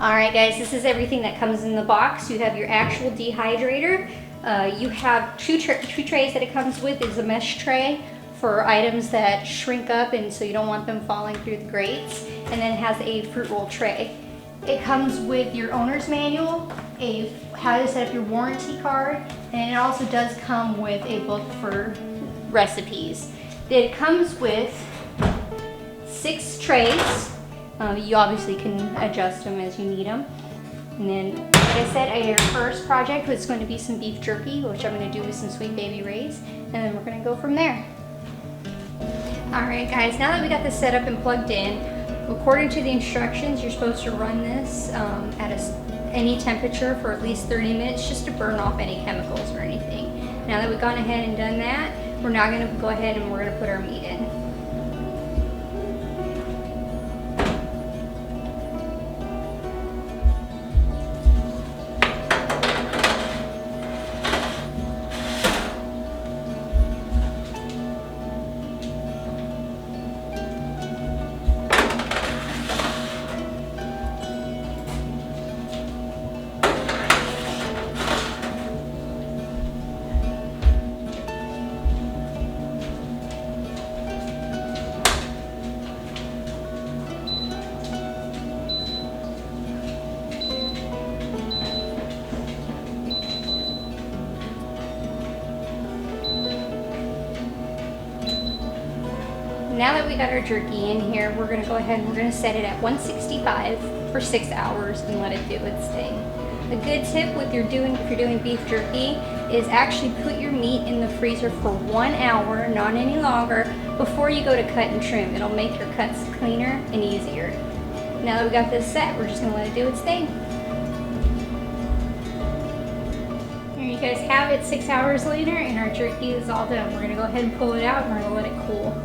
Alright guys, this is everything that comes in the box. You have your actual dehydrator. You have two trays that it comes with. Is a mesh tray for items that shrink up and so you don't want them falling through the grates. And then it has a fruit roll tray. It comes with your owner's manual, how to set up your warranty card, and it also does come with a book for recipes. It comes with 6 trays. You obviously can adjust them as you need them. And then, like I said, our first project was going to be some beef jerky, which I'm going to do with some Sweet Baby Ray's, and then we're going to go from there. Alright guys, now that we got this set up and plugged in, according to the instructions, you're supposed to run this at any temperature for at least 30 minutes just to burn off any chemicals or anything. Now that we've gone ahead and done that, we're now going to go ahead and we're going to put our meat in. Now that we got our jerky in here, we're going to go ahead and we're going to set it at 165 for 6 hours and let it do its thing. A good tip if you're doing beef jerky is actually put your meat in the freezer for 1 hour, not any longer, before you go to cut and trim. It'll make your cuts cleaner and easier. Now that we got this set, we're just going to let it do its thing. There you guys have it, 6 hours later, and our jerky is all done. We're going to go ahead and pull it out and we're going to let it cool.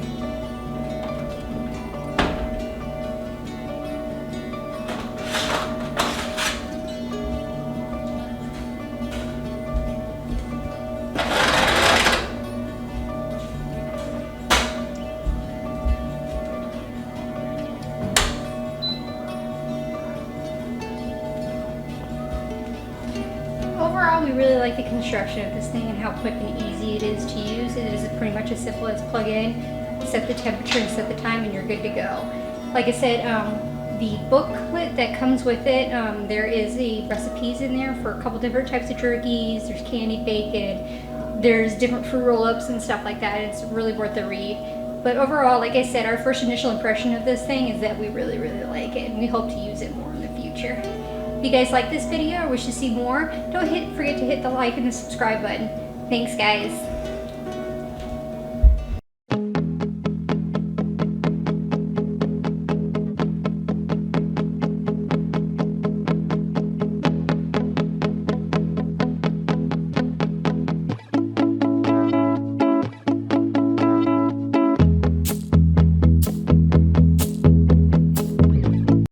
Overall, we really like the construction of this thing and how quick and easy it is to use. It is pretty much as simple as plug in, set the temperature and set the time, and you're good to go. Like I said, the booklet that comes with it, there is recipes in there for a couple different types of jerkies. There's candied bacon, there's different fruit roll-ups and stuff like that. It's really worth the read. But overall, like I said, our first initial impression of this thing is that we really, really like it, and we hope to use it more in the future. If you guys like this video or wish to see more, don't forget to hit the like and the subscribe button. Thanks guys.